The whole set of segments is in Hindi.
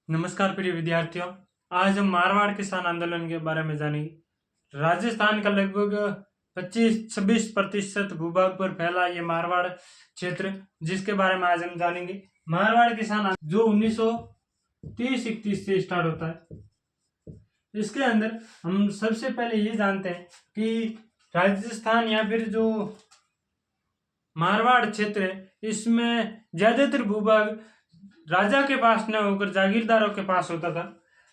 नमस्कार प्रिय विद्यार्थियों। आज हम मारवाड़ किसान आंदोलन के बारे में जानेंगे। राजस्थान का लगभग 25-26% भूभाग पर फैला ये मारवाड़ क्षेत्र, जिसके बारे में आज हम जानेंगे। मारवाड़ किसान जो 1930-31 से स्टार्ट होता है, इसके अंदर हम सबसे पहले ये जानते हैं कि राजस्थान या फिर जो मारवाड़ क्षेत्र है, इसमें ज्यादातर भूभाग राजा के पास न होकर जागीरदारों के पास होता था।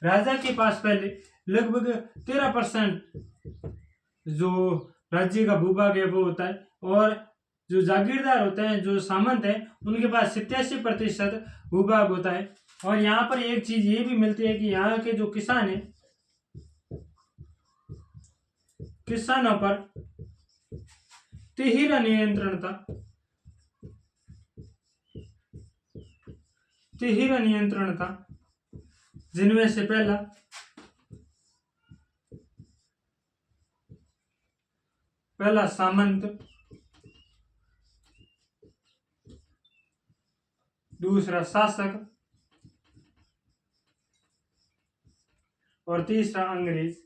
राजा के पास पहले लगभग 13% जो राज्य का भूभाग है वो होता है, और जो जागीरदार होते हैं, जो सामंत है, उनके पास 87% भूभाग होता है। और यहाँ पर एक चीज ये भी मिलती है कि यहाँ के जो किसान है, किसानों पर तिहिरा नियंत्रण था। तिहिरा नियंत्रण था, जिनमें से पहला सामंत, दूसरा शासक और तीसरा अंग्रेज।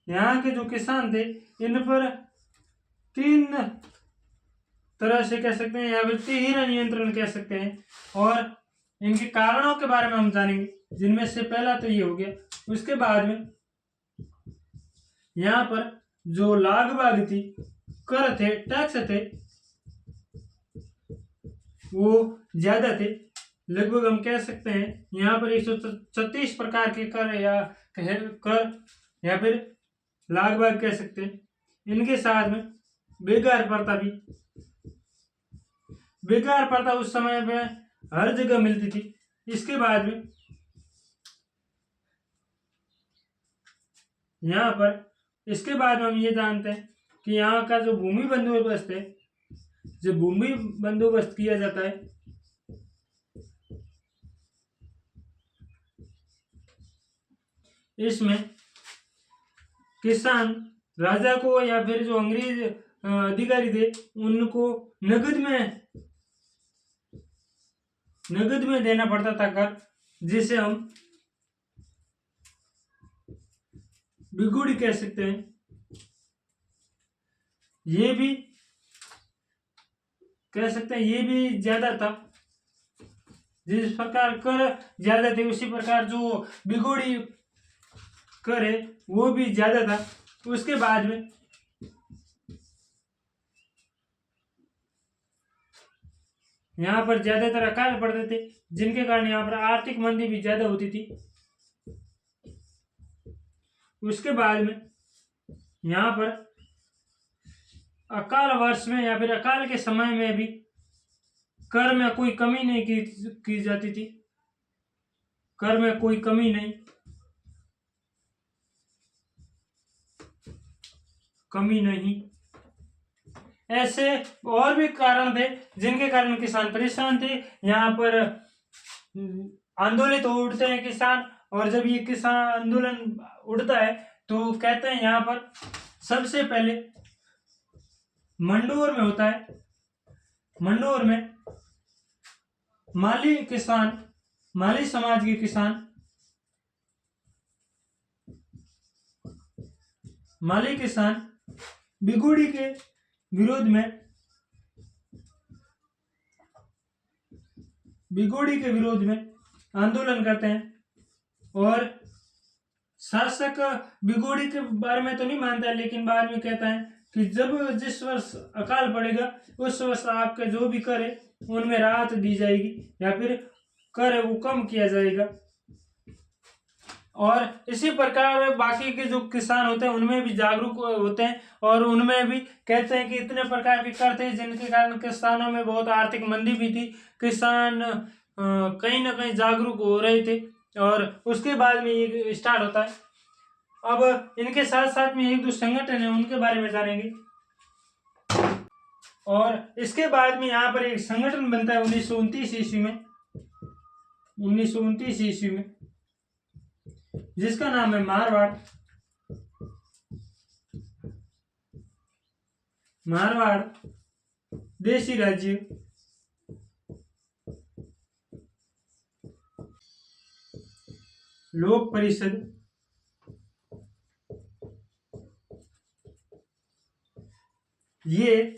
यहाँ के जो किसान थे, इन पर तीन तरह से कह सकते हैं या फिर तिहिरा नियंत्रण कह सकते हैं, और इनके कारणों के बारे में हम जानेंगे, जिनमें से पहला तो ये हो गया। उसके बाद में यहाँ पर जो लागबाग थी, कर थे, टैक्स थे, वो ज्यादा थे। लगभग हम कह सकते हैं यहाँ पर 136 प्रकार के कर या फिर लागबाग कह सकते हैं। इनके साथ में बेगार प्रथा भी, बेगार प्रथा उस समय पे हर जगह मिलती थी। इसके बाद में यहाँ पर इसके बाद में हम ये जानते हैं कि यहाँ का जो भूमि बंदोबस्त है, जो भूमि बंदोबस्त किया जाता है, इसमें किसान राजा को या फिर जो अंग्रेज अधिकारी थे, उनको नगद में देना पड़ता था कर, जिसे हम बिगुड़ी कह सकते हैं। ये भी कह सकते हैं, ये भी ज्यादा था। जिस प्रकार कर ज्यादा थे, उसी प्रकार जो बिगुड़ी कर है वो भी ज्यादा था। उसके बाद में यहाँ पर ज्यादातर अकाल पड़ते थे, जिनके कारण यहाँ पर आर्थिक मंदी भी ज्यादा होती थी। उसके बाद में यहाँ पर अकाल वर्ष में या फिर अकाल के समय में भी कर में कोई कमी नहीं की जाती थी। कर में कोई कमी नहीं, ऐसे और भी कारण थे जिनके कारण किसान परेशान थे। यहाँ पर आंदोलित हो उठते हैं किसान, और जब ये किसान आंदोलन उठता है तो कहते हैं यहाँ पर सबसे पहले मंडोर में होता है। मंडोर में माली समाज के किसान, माली किसान बिगुड़ी के विरोध में आंदोलन करते हैं। और शासक बिगुड़ी के बारे में तो नहीं मानता है, लेकिन बाद में कहता है कि जिस वर्ष अकाल पड़ेगा, उस वर्ष आपके जो भी कर है उनमें राहत दी जाएगी, या फिर कर है वो कम किया जाएगा। और इसी प्रकार बाकी के जो किसान होते हैं उनमें भी जागरूक होते हैं, और उनमें भी कहते हैं कि इतने प्रकार के कर थे जिनके कारण किसानों में बहुत आर्थिक मंदी भी थी। किसान कहीं ना कहीं जागरूक हो रहे थे, और उसके बाद में ये स्टार्ट होता है। अब इनके साथ साथ में एक दो संगठन है, उनके बारे में जानेंगे। और इसके बाद में यहाँ पर एक संगठन बनता है 1929 ईस्वी में, जिसका नाम है मारवाड़ देशी राज्य लोक परिषद ये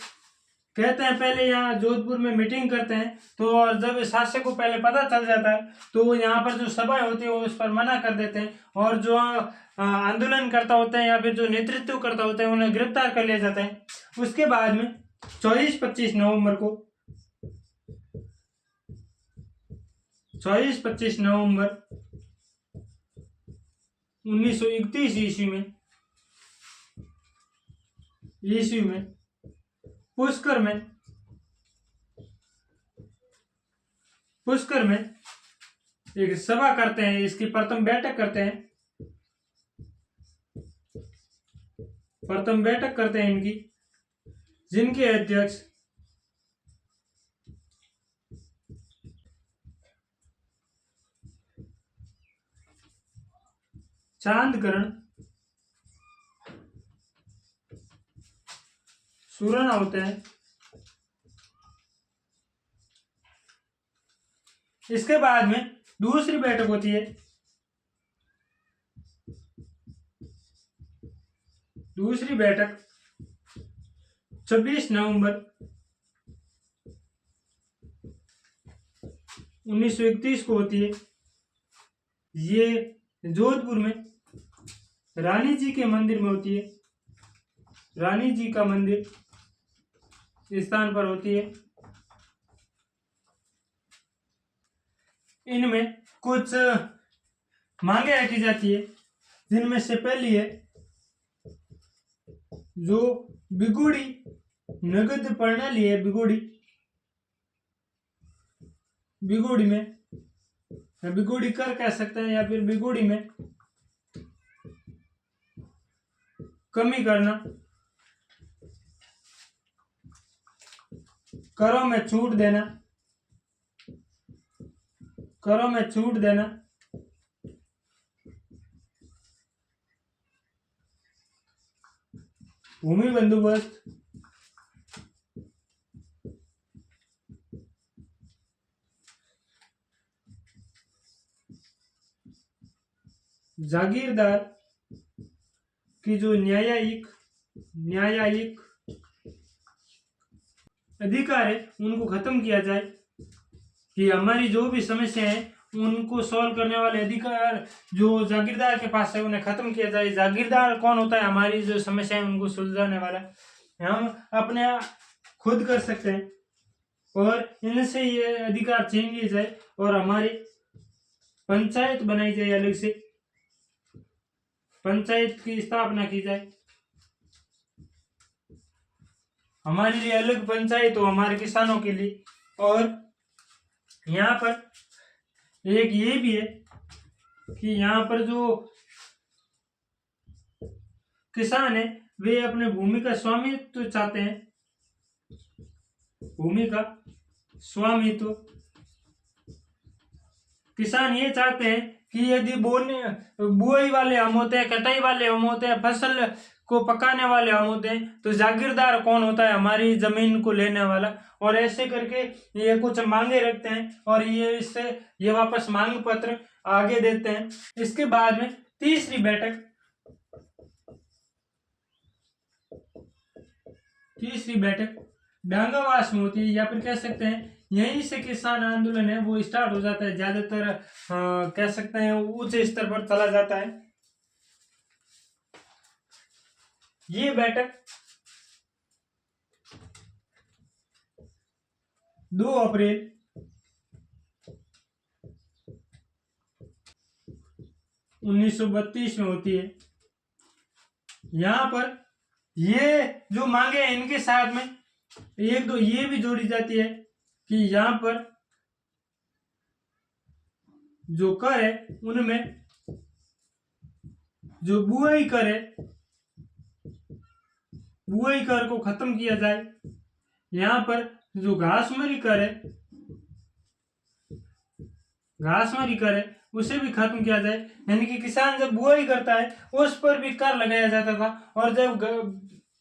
कहते हैं पहले यहाँ जोधपुर में मीटिंग करते हैं, तो और जब शासक को पहले पता चल जाता है तो वो यहाँ पर जो सभा होती है वो उस पर मना कर देते हैं, और जो आंदोलन करता होते हैं या फिर जो नेतृत्व करता होता है उन्हें गिरफ्तार कर लिया जाता है। उसके बाद में 24-25 नवंबर को 24-25 नवंबर 1931 ईस्वी में पुष्कर में एक सभा करते हैं, इसकी प्रथम बैठक करते हैं इनकी, जिनके अध्यक्ष चांदकरण सुराणा होते हैं। इसके बाद में दूसरी बैठक होती है, दूसरी बैठक 26 नवंबर 1931 को होती है। ये जोधपुर में रानी जी के मंदिर में होती है, रानी जी का मंदिर स्थान पर होती है। इनमें कुछ मांगे रखी जाती है, जिनमें से पहली है जो बिगुड़ी नगद प्रणाली है, बिगुड़ी में बिगुड़ी कर कह सकते हैं, या फिर बिगुड़ी में कमी करना, करों में छूट देना, भूमि बंदोबस्त, जागीरदार की जो न्यायिक अधिकार है उनको खत्म किया जाए, कि हमारी जो भी समस्या है उनको सॉल्व करने वाले अधिकार जो जागीरदार के पास है उन्हें खत्म किया जाए। जागीरदार कौन होता है? हमारी जो समस्या है उनको सुलझाने वाला। हम अपने खुद कर सकते हैं और इनसे ये अधिकार छीन लिए जाए और हमारी पंचायत बनाई जाए, अलग से पंचायत की स्थापना की जाए, हमारे लिए अलग पंचायत हो हमारे किसानों के लिए। और यहाँ पर एक ये भी है कि यहाँ पर जो किसान है वे अपने भूमि का स्वामित्व चाहते हैं, भूमि का स्वामित्व। किसान ये चाहते हैं कि यदि बुआई वाले हम होते हैं, कटाई वाले हम होते हैं, फसल को पकाने वाले हम होते हैं, तो जागीरदार कौन होता है? हमारी जमीन को लेने वाला। और ऐसे करके ये कुछ मांगे रखते हैं और ये वापस मांग पत्र आगे देते हैं। इसके बाद में तीसरी बैठक डांगावास में होती है, या फिर कह सकते हैं यहीं से किसान आंदोलन है वो स्टार्ट हो जाता है, ज्यादातर कह सकते हैं उच्च स्तर पर चला जाता है। ये बैठक 2 अप्रैल 1932 में होती है। यहाँ पर ये जो मांगे हैं इनके साथ में एक दो ये भी जोड़ी जाती है कि यहाँ पर जो कर है उनमें जो बुआई कर को खत्म किया जाए। यहाँ पर जो घासमरी कर है उसे भी खत्म किया जाए। यानी कि किसान जब बुआई करता है उस पर भी कर लगाया जाता था, और जब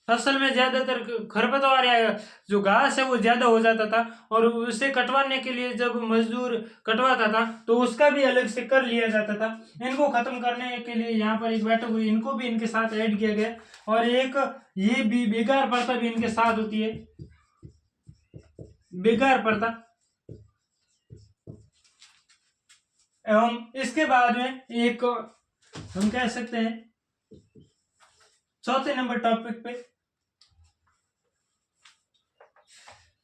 फसल में ज्यादातर खरपतवार या जो घास है वो ज्यादा हो जाता था, और उसे कटवाने के लिए जब मजदूर कटवाता था तो उसका भी अलग से कर लिया जाता था। इनको खत्म करने के लिए यहाँ पर एक बैठक हुई, इनको भी इनके साथ ऐड किया गया, और एक ये भी बेकार प्रथा भी इनके साथ होती है, बेकार प्रथा। एवं इसके बाद में एक हम कह सकते हैं चौथे नंबर टॉपिक पे,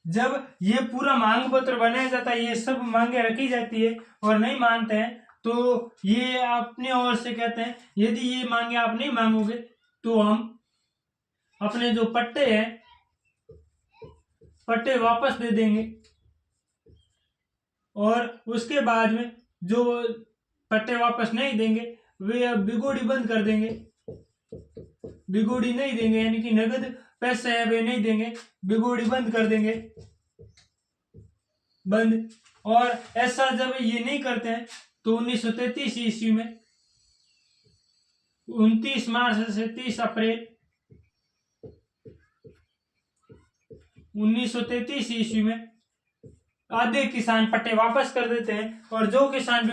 जब ये पूरा मांग पत्र बनाया जाता है, ये सब मांगे रखी जाती है और नहीं मानते हैं तो ये अपनी ओर से कहते हैं यदि ये मांगे आप नहीं मांगोगे तो हम अपने जो पट्टे हैं पट्टे वापस दे देंगे, और उसके बाद में जो पट्टे वापस नहीं देंगे वे अब बिगोड़ी बंद कर देंगे। बिगोड़ी नहीं देंगे यानी कि नगद पैसे है वे नहीं देंगे, बिगोड़ी बंद कर देंगे, बंद। और ऐसा जब ये नहीं करते हैं तो 1933 ईस्वी में 29 मार्च से 30 अप्रैल 1933 ईस्वी में आधे किसान पट्टे वापस कर देते हैं, और जो किसान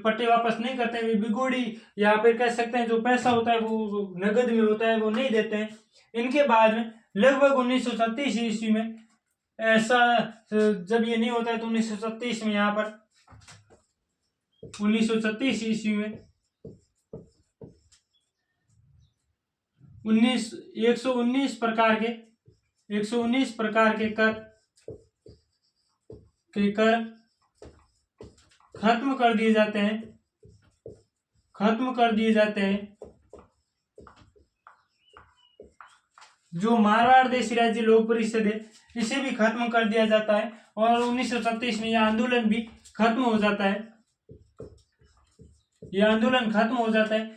पट्टे वापस नहीं करते वे बिगोड़ी या फिर कह सकते हैं जो पैसा होता है वो नगद में होता है वो नहीं देते हैं। इनके बाद में लगभग 1937 ईस्वी में ऐसा जब ये नहीं होता है तो 1937 में यहाँ पर 1936 ईस्वी में 119 प्रकार के कर खत्म कर दिए जाते हैं। जो मारवाड़ देशी राज्य लोक परिषद है इसे भी खत्म कर दिया जाता है, और 1937 में यह आंदोलन भी खत्म हो जाता है। यह आंदोलन खत्म हो जाता है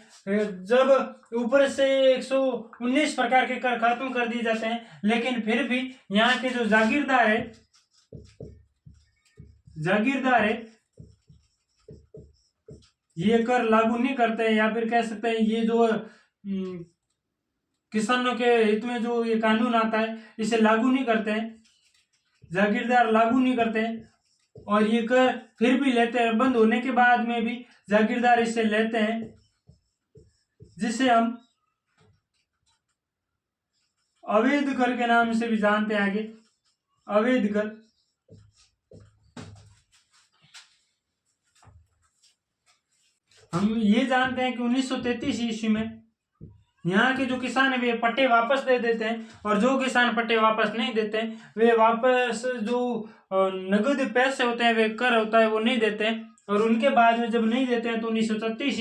जब ऊपर से 119 प्रकार के कर खत्म कर दिए जाते हैं, लेकिन फिर भी यहाँ के जो जागीरदार है ये कर लागू नहीं करते हैं, या फिर कह सकते हैं ये जो किसानों के हित में जो ये कानून आता है इसे लागू नहीं करते हैं, जागीरदार लागू नहीं करते हैं, और ये कर फिर भी लेते हैं। बंद होने के बाद में भी जागीरदार इसे लेते हैं, जिसे हम अवैध कर के नाम से भी जानते हैं। आगे अवैध कर, हम ये जानते हैं कि 1933 ईस्वी में यहाँ के जो किसान है वे पट्टे वापस दे देते हैं, और जो किसान पट्टे वापस नहीं देते हैं वे वापस जो नगद पैसे होते हैं वे कर होता है वो नहीं देते हैं। और उनके बाद में जब नहीं देते हैं तो 1936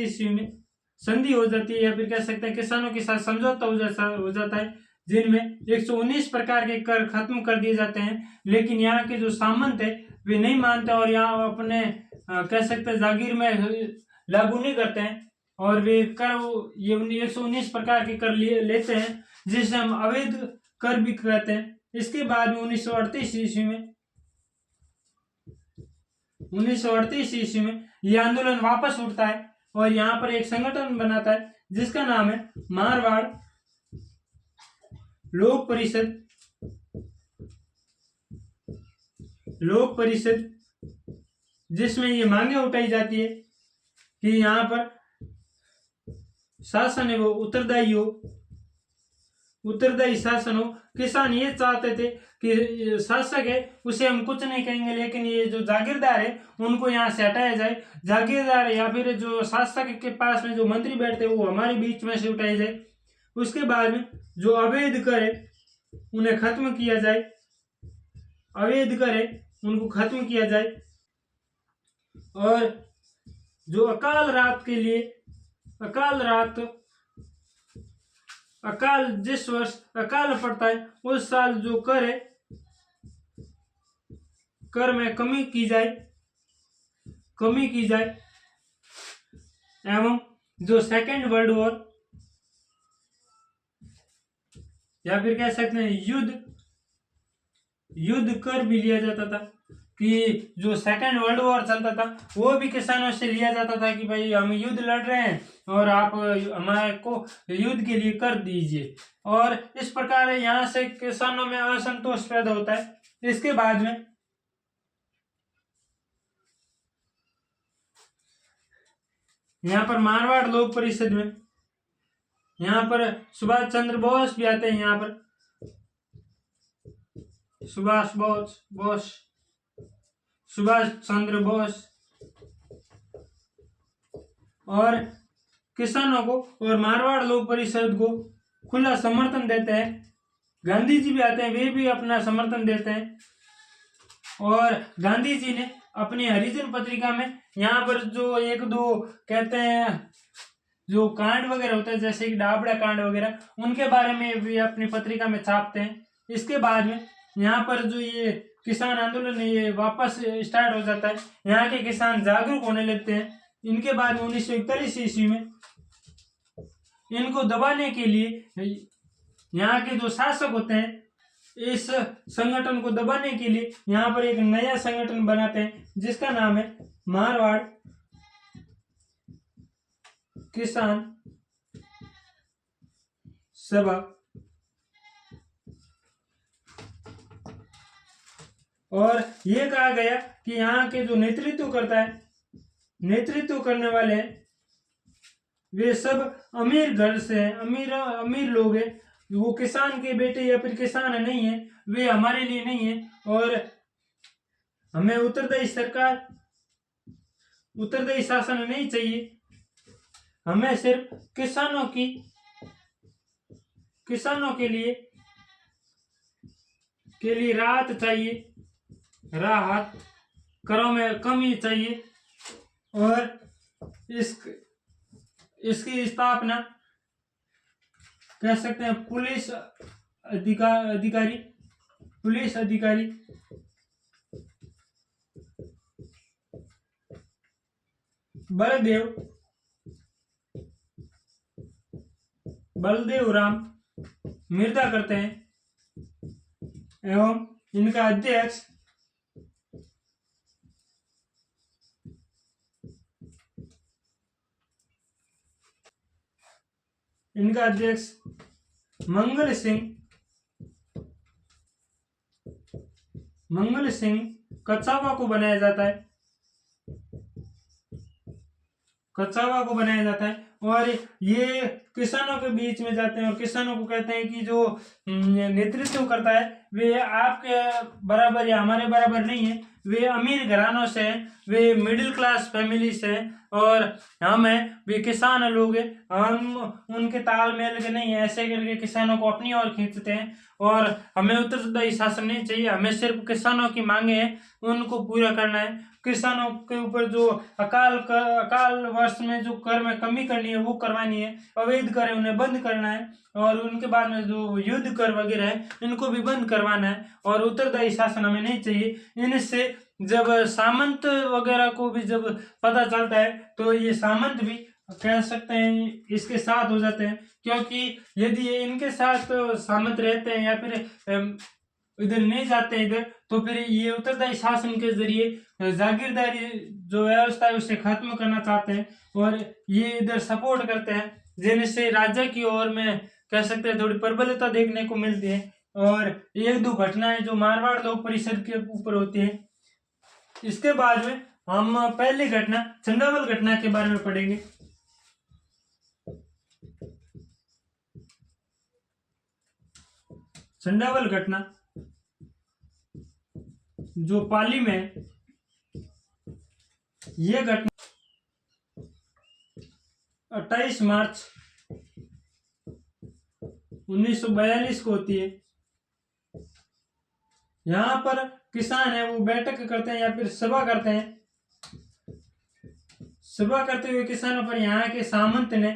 ईस्वी में संधि हो जाती है, या फिर कह सकते हैं किसानों के साथ समझौता हो जाता है, जिनमें 119 प्रकार के कर खत्म कर दिए जाते हैं। लेकिन यहाँ के जो सामंत है वे नहीं मानते और यहाँ अपने कह सकते हैं जागीर में लागू नहीं करते हैं, और वे कर ये 119 प्रकार के कर लेते हैं, जिसे हम अवैध कर भी कहते हैं। इसके बाद में 1938 ईस्वी में यह आंदोलन वापस उठता है, और यहाँ पर एक संगठन बनाता है जिसका नाम है मारवाड़ लोक परिषद, जिसमें ये मांगे उठाई जाती है कि यहाँ पर शासन है वो उत्तरदायी शासन हो। किसान ये चाहते थे कि शासक है उसे हम कुछ नहीं कहेंगे, लेकिन ये जो जागीरदार है उनको यहाँ से हटाया जाए। जागीरदार या फिर जो शासक के पास में जो मंत्री बैठते हैं वो हमारे बीच में से उठाए जाए। उसके बाद में जो अवैध कर है उन्हें खत्म किया जाए, अवैध कर है उनको खत्म किया जाए। और जो अकाल जिस वर्ष अकाल पड़ता है उस साल जो कर है कर में कमी की जाए। एवं जो सेकेंड वर्ल्ड वॉर या फिर कह सकते हैं युद्ध कर भी लिया जाता था कि जो सेकेंड वर्ल्ड वॉर चलता था वो भी किसानों से लिया जाता था कि भाई हम युद्ध लड़ रहे हैं और आप हमारे को युद्ध के लिए कर दीजिए, और इस प्रकार यहाँ से किसानों में असंतोष पैदा होता है। इसके बाद में यहाँ पर मारवाड़ लोक परिषद में यहाँ पर सुभाष चंद्र बोस भी आते हैं। यहाँ पर सुभाष चंद्र बोस और किसानों को और मारवाड़ लोक परिषद को खुला समर्थन देते हैं। गांधी जी भी आते हैं, वे भी अपना समर्थन देते हैं। और गांधी जी ने अपनी हरिजन पत्रिका में यहाँ पर जो एक दो कहते हैं जो कांड वगैरह होते हैं, जैसे कि डाबड़ा कांड वगैरह, उनके बारे में भी अपनी पत्रिका में छापते हैं। इसके बाद में यहाँ पर जो ये किसान आंदोलन है ये वापस स्टार्ट हो जाता है, यहाँ के किसान जागरूक होने लगते हैं। इनके बाद 1941 ईस्वी में इनको दबाने के लिए यहाँ के जो शासक होते हैं इस संगठन को दबाने के लिए यहाँ पर एक नया संगठन बनाते हैं जिसका नाम है मारवाड़ किसान सभा। और ये कहा गया कि यहाँ के जो नेतृत्व करने वाले हैं वे सब अमीर घर से हैं, अमीर लोग हैं। वो किसान के बेटे या फिर किसान नहीं है, वे हमारे लिए नहीं है। और हमें उत्तरदायी शासन नहीं चाहिए, हमें सिर्फ किसानों के लिए राहत चाहिए, राहत करों में कमी चाहिए। और इसकी स्थापना कह सकते हैं पुलिस अधिकारी बलदेव राम मिर्जा करते हैं एवं इनका अध्यक्ष मंगल सिंह कछावा को बनाया जाता है। और ये किसानों के बीच में जाते हैं और किसानों को कहते हैं कि जो नेतृत्व करता है वे आपके बराबर या हमारे बराबर नहीं है, वे अमीर घरानों से हैं, वे मिडिल क्लास फैमिली से हैं और हम हैं वे किसान लोग हैं, हम उनके तालमेल के नहीं है। ऐसे करके किसानों को अपनी ओर खींचते हैं और हमें उत्तरदायी शासन नहीं चाहिए, हमें सिर्फ किसानों की मांगे हैं उनको पूरा करना है। किसानों के ऊपर जो अकाल वर्ष में जो कर में कमी करनी है वो करवानी है, अवैध कर है उन्हें बंद करना है और उनके बाद में जो युद्ध कर वगैरह है इनको भी बंद करवाना है और उत्तरदायी शासन हमें नहीं चाहिए। इनसे जब सामंत वगैरह को भी जब पता चलता है तो ये सामंत भी कह सकते हैं इसके साथ हो जाते हैं, क्योंकि यदि ये इनके साथ सामंत रहते हैं या फिर इधर नहीं जाते हैं इधर, तो फिर ये उत्तरदायी शासन के जरिए जागीरदारी जो व्यवस्था है उसे खत्म करना चाहते हैं और ये इधर सपोर्ट करते हैं, जिनसे राज्य की ओर में कह सकते हैं थोड़ी प्रबलता देखने को मिलती है। और एक दो घटनाएं जो मारवाड़ लोक परिषद के ऊपर होती है। इसके बाद में हम पहली घटना चंडावल घटना के बारे में पढ़ेंगे। चंडावल घटना जो पाली में, यह घटना 28 मार्च 1942 को होती है। यहाँ पर किसान है वो बैठक करते हैं या फिर सभा करते हैं। सभा करते हुए किसानों पर यहाँ के सामंत ने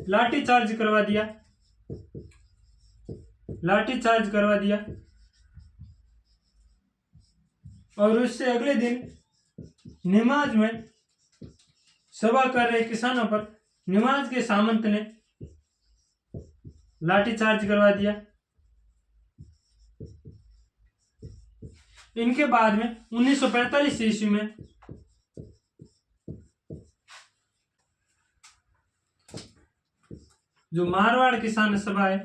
लाठीचार्ज करवा दिया और उससे अगले दिन निमाज में सभा कर रहे किसानों पर निमाज के सामंत ने लाठीचार्ज करवा दिया। इनके बाद में 1945 ईस्वी में जो मारवाड़ किसान सभा है,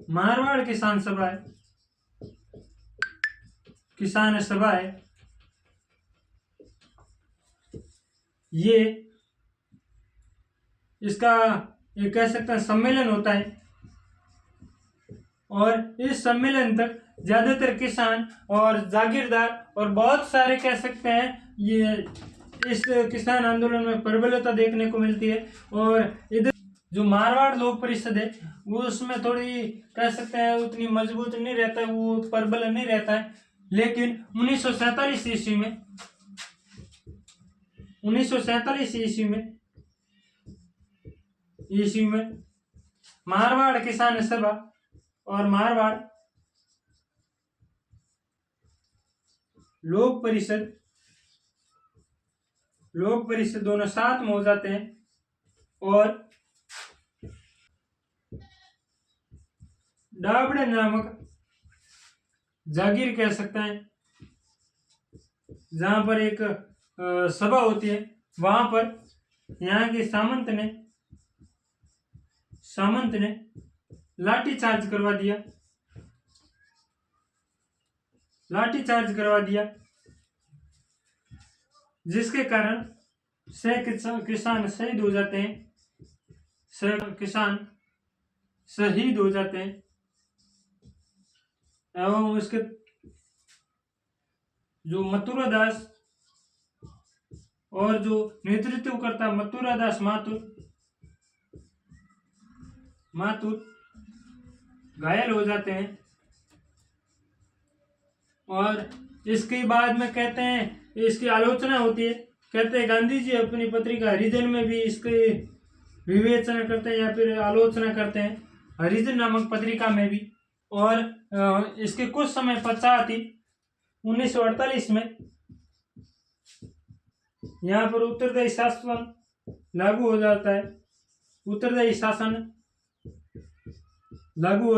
मारवाड़ किसान सभा है, किसान सभा है, ये इसका ये कह सकते हैं सम्मेलन होता है और इस सम्मेलन तक ज्यादातर किसान और जागीरदार और बहुत सारे कह सकते हैं ये इस किसान आंदोलन में प्रबलता देखने को मिलती है। और इधर जो मारवाड़ लोक परिषद है वो उसमें थोड़ी कह सकते हैं उतनी मजबूत नहीं रहता है, वो प्रबल नहीं रहता है। लेकिन 1947 ईस्वी में 1947 ईस्वी में मारवाड़ किसान सभा और मारवाड़ लोक परिषद दोनों साथ में हो जाते हैं और डाबड़े नामक जागीर कह सकते हैं जहां पर एक सभा होती है, वहां पर यहाँ के सामंत ने लाठीचार्ज करवा दिया, जिसके कारण किसान शहीद हो जाते हैं, एवं उसके जो मथुरा दास और जो नेतृत्व करता मथुरा दास माथुर घायल हो जाते हैं। और इसके बाद में कहते हैं इसकी आलोचना होती है, कहते हैं गांधी जी अपनी पत्रिका हरिजन में भी इसके विवेचना करते हैं या फिर आलोचना करते हैं, हरिजन नामक पत्रिका में भी। और इसके कुछ समय पश्चात ही 1948 में यहाँ पर उत्तरदायी शासन लागू हो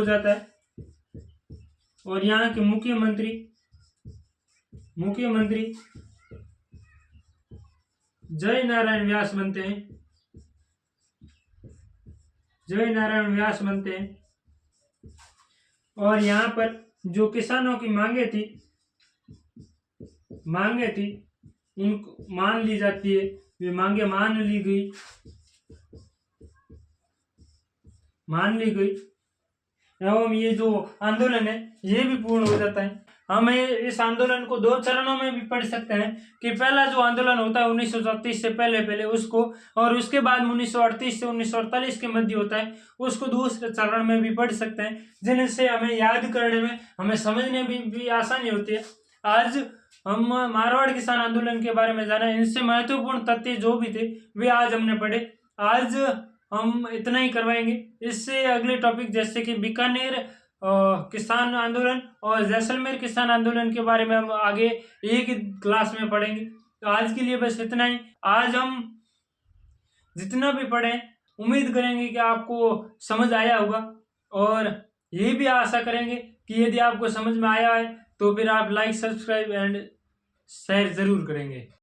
जाता है, और यहाँ के मुख्यमंत्री जय नारायण व्यास बनते हैं। और यहाँ पर जो किसानों की मांगे थी उनको मान ली जाती है, वे मांगे मान ली गई एवं ये जो आंदोलन है ये भी पूर्ण हो जाता है। हम इस आंदोलन को 2 चरणों में भी पढ़ सकते हैं कि पहला जो आंदोलन होता है 1934 से पहले उसको, और उसके बाद 1938 से 1948 के मध्य होता है उसको दूसरे चरण में भी पढ़ सकते हैं, जिनसे हमें याद करने में हमें समझने भी आसानी होती है। आज हम मारवाड़ किसान आंदोलन के बारे में जाना, इनसे महत्वपूर्ण तथ्य जो भी थे वे आज हमने पढ़े। आज हम इतना ही करवाएंगे। इससे अगले टॉपिक जैसे कि बीकानेर किसान आंदोलन और जैसलमेर किसान आंदोलन के बारे में हम आगे एक ही क्लास में पढ़ेंगे। तो आज के लिए बस इतना ही। आज हम जितना भी पढ़ें उम्मीद करेंगे कि आपको समझ आया होगा, और ये भी आशा करेंगे कि यदि आपको समझ में आया है तो फिर आप लाइक, सब्सक्राइब एंड शेयर जरूर करेंगे।